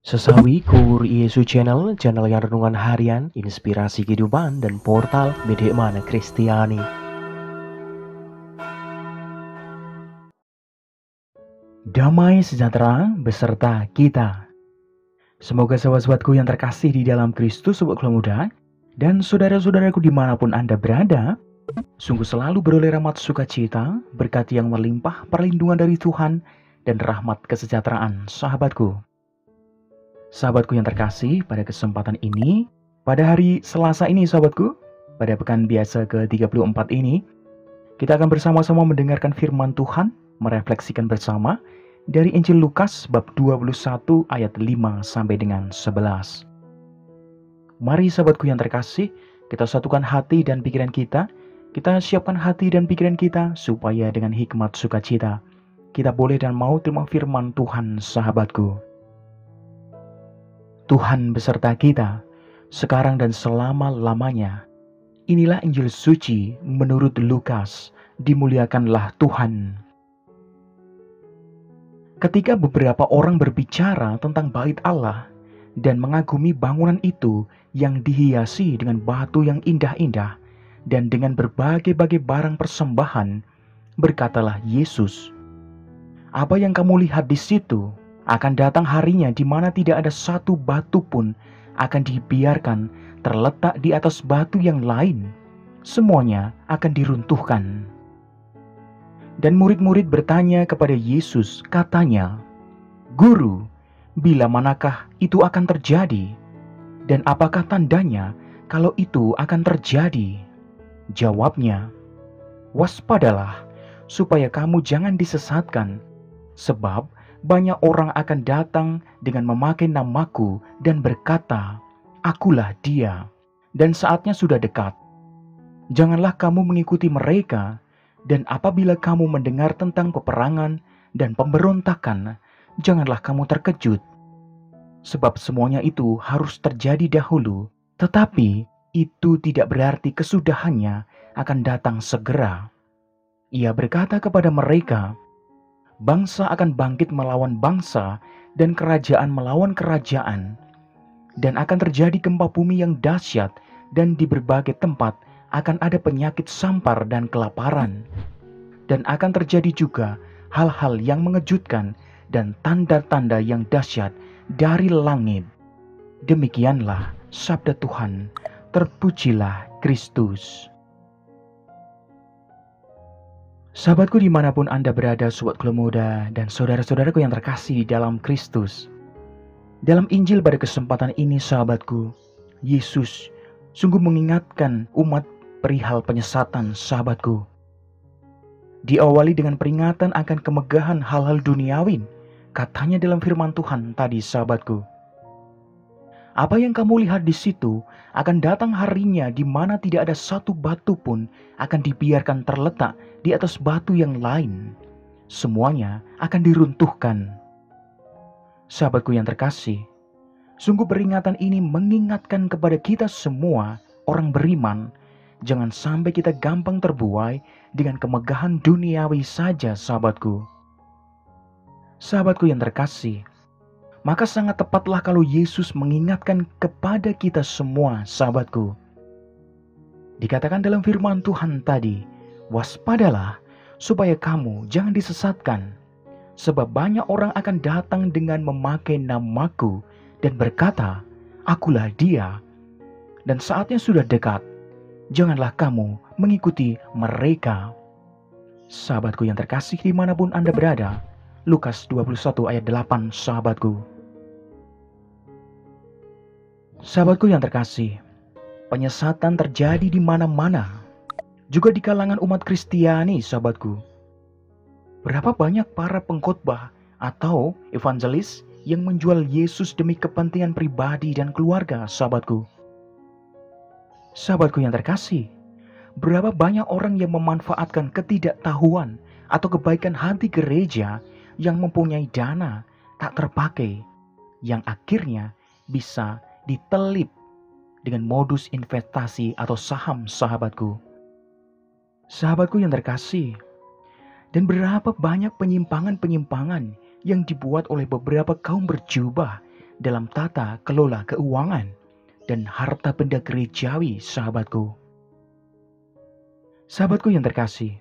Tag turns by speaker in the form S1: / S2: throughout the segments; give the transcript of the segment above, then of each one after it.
S1: Sesawi Kur Yesu channel yang renungan harian, inspirasi kehidupan, dan portal Media Mana Kristiani. Damai sejahtera beserta kita. Semoga sahabat-sahabatku yang terkasih di dalam Kristus, sobat muda, dan saudara-saudaraku dimanapun Anda berada, sungguh selalu beroleh rahmat sukacita, berkat yang melimpah, perlindungan dari Tuhan, dan rahmat kesejahteraan sahabatku. Sahabatku yang terkasih, pada kesempatan ini, pada hari Selasa ini sahabatku, pada pekan biasa ke-34 ini, kita akan bersama-sama mendengarkan firman Tuhan, merefleksikan bersama dari Injil Lukas bab 21 ayat 5 sampai dengan 11. Mari sahabatku yang terkasih, kita satukan hati dan pikiran kita siapkan hati dan pikiran kita supaya dengan hikmat sukacita, kita boleh dan mau terima firman Tuhan sahabatku. Tuhan beserta kita, sekarang dan selama-lamanya. Inilah Injil suci menurut Lukas, dimuliakanlah Tuhan. Ketika beberapa orang berbicara tentang bait Allah dan mengagumi bangunan itu yang dihiasi dengan batu yang indah-indah dan dengan berbagai-bagai barang persembahan, berkatalah Yesus, "Apa yang kamu lihat di situ? Akan datang harinya di mana tidak ada satu batu pun akan dibiarkan terletak di atas batu yang lain. Semuanya akan diruntuhkan." Dan murid-murid bertanya kepada Yesus, katanya, "Guru, bila manakah itu akan terjadi? Dan apakah tandanya kalau itu akan terjadi?" Jawabnya, "Waspadalah, supaya kamu jangan disesatkan, sebab banyak orang akan datang dengan memakai namaku dan berkata, 'Akulah dia,' dan saatnya sudah dekat. Janganlah kamu mengikuti mereka, dan apabila kamu mendengar tentang peperangan dan pemberontakan, janganlah kamu terkejut. Sebab semuanya itu harus terjadi dahulu, tetapi itu tidak berarti kesudahannya akan datang segera." Ia berkata kepada mereka, "Bangsa akan bangkit melawan bangsa dan kerajaan melawan kerajaan. Dan akan terjadi gempa bumi yang dahsyat dan di berbagai tempat akan ada penyakit sampar dan kelaparan. Dan akan terjadi juga hal-hal yang mengejutkan dan tanda-tanda yang dahsyat dari langit." Demikianlah sabda Tuhan. Terpujilah Kristus. Sahabatku dimanapun Anda berada, sobatku muda dan saudara-saudaraku yang terkasih dalam Kristus. Dalam Injil pada kesempatan ini sahabatku, Yesus sungguh mengingatkan umat perihal penyesatan sahabatku. Diawali dengan peringatan akan kemegahan hal-hal duniawi, katanya dalam firman Tuhan tadi sahabatku. Apa yang kamu lihat di situ akan datang harinya di mana tidak ada satu batu pun akan dibiarkan terletak di atas batu yang lain. Semuanya akan diruntuhkan. Sahabatku yang terkasih, sungguh peringatan ini mengingatkan kepada kita semua orang beriman, jangan sampai kita gampang terbuai dengan kemegahan duniawi saja sahabatku. Sahabatku yang terkasih, maka sangat tepatlah kalau Yesus mengingatkan kepada kita semua sahabatku. Dikatakan dalam firman Tuhan tadi, "Waspadalah supaya kamu jangan disesatkan, sebab banyak orang akan datang dengan memakai namaku dan berkata, 'Akulah dia,' dan saatnya sudah dekat. Janganlah kamu mengikuti mereka." Sahabatku yang terkasih dimanapun Anda berada, Lukas 21 ayat 8 sahabatku. Sahabatku yang terkasih, penyesatan terjadi di mana-mana, juga di kalangan umat Kristiani sahabatku. Berapa banyak para pengkhotbah atau evangelis yang menjual Yesus demi kepentingan pribadi dan keluarga sahabatku. Sahabatku yang terkasih, berapa banyak orang yang memanfaatkan ketidaktahuan atau kebaikan hati gereja yang mempunyai dana tak terpakai, yang akhirnya bisa ditelip dengan modus investasi atau saham sahabatku. Sahabatku yang terkasih, dan berapa banyak penyimpangan-penyimpangan yang dibuat oleh beberapa kaum berjubah dalam tata kelola keuangan dan harta benda gerejawi, sahabatku. Sahabatku yang terkasih,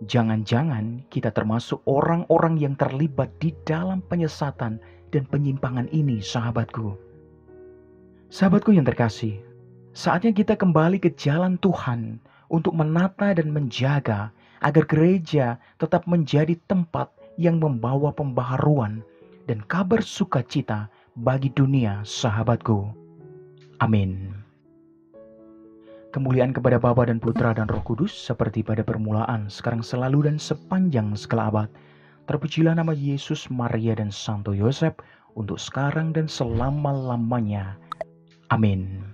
S1: jangan-jangan kita termasuk orang-orang yang terlibat di dalam penyesatan dan penyimpangan ini, sahabatku. Sahabatku yang terkasih, saatnya kita kembali ke jalan Tuhan untuk menata dan menjaga agar gereja tetap menjadi tempat yang membawa pembaharuan dan kabar sukacita bagi dunia, sahabatku. Amin. Kemuliaan kepada Bapa dan Putra dan Roh Kudus, seperti pada permulaan, sekarang selalu dan sepanjang segala abad. Terpujilah nama Yesus, Maria dan Santo Yosef, untuk sekarang dan selama-lamanya. Amin.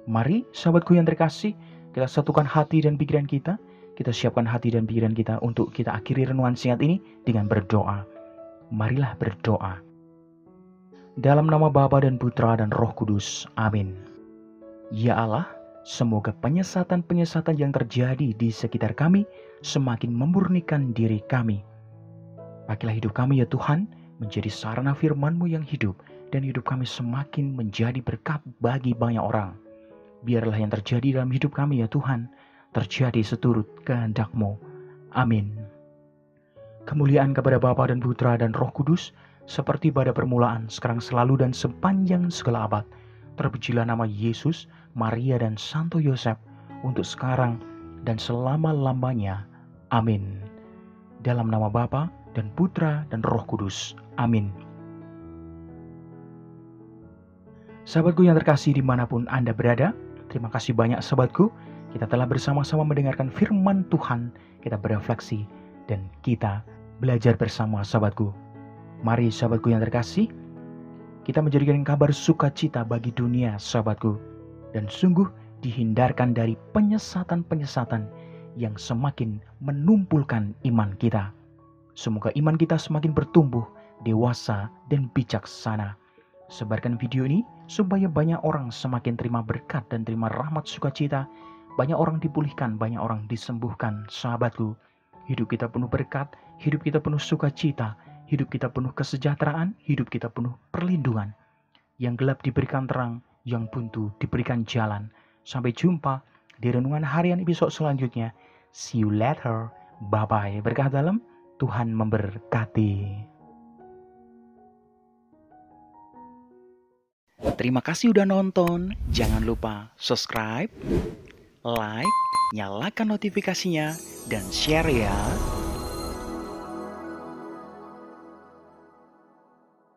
S1: Mari, sahabatku yang terkasih, kita satukan hati dan pikiran kita. Kita siapkan hati dan pikiran kita untuk kita akhiri renungan singkat ini dengan berdoa. Marilah berdoa. Dalam nama Bapa dan Putra dan Roh Kudus. Amin. Ya Allah, semoga penyesatan-penyesatan yang terjadi di sekitar kami semakin memurnikan diri kami. Pakailah hidup kami ya Tuhan, menjadi sarana firman-Mu yang hidup, dan hidup kami semakin menjadi berkat bagi banyak orang. Biarlah yang terjadi dalam hidup kami ya Tuhan, terjadi seturut kehendak-Mu. Amin. Kemuliaan kepada Bapa dan Putra dan Roh Kudus, seperti pada permulaan, sekarang selalu dan sepanjang segala abad. Terpujilah nama Yesus, Maria dan Santo Yosef, untuk sekarang dan selama-lamanya. Amin. Dalam nama Bapa dan Putra dan Roh Kudus. Amin. Sahabatku yang terkasih dimanapun Anda berada, terima kasih banyak sahabatku. Kita telah bersama-sama mendengarkan firman Tuhan, kita berefleksi, dan kita belajar bersama sahabatku. Mari sahabatku yang terkasih, kita menjadikan kabar sukacita bagi dunia sahabatku, dan sungguh dihindarkan dari penyesatan-penyesatan yang semakin menumpulkan iman kita. Semoga iman kita semakin bertumbuh, dewasa, dan bijaksana. Sebarkan video ini supaya banyak orang semakin terima berkat dan terima rahmat sukacita. Banyak orang dipulihkan, banyak orang disembuhkan, sahabatku. Hidup kita penuh berkat, hidup kita penuh sukacita, hidup kita penuh kesejahteraan, hidup kita penuh perlindungan. Yang gelap diberikan terang, yang buntu diberikan jalan. Sampai jumpa di renungan harian episode selanjutnya. See you later. Bye-bye. Berkah dalam, Tuhan memberkati. Terima kasih udah nonton. Jangan lupa subscribe, like, nyalakan notifikasinya, dan share ya.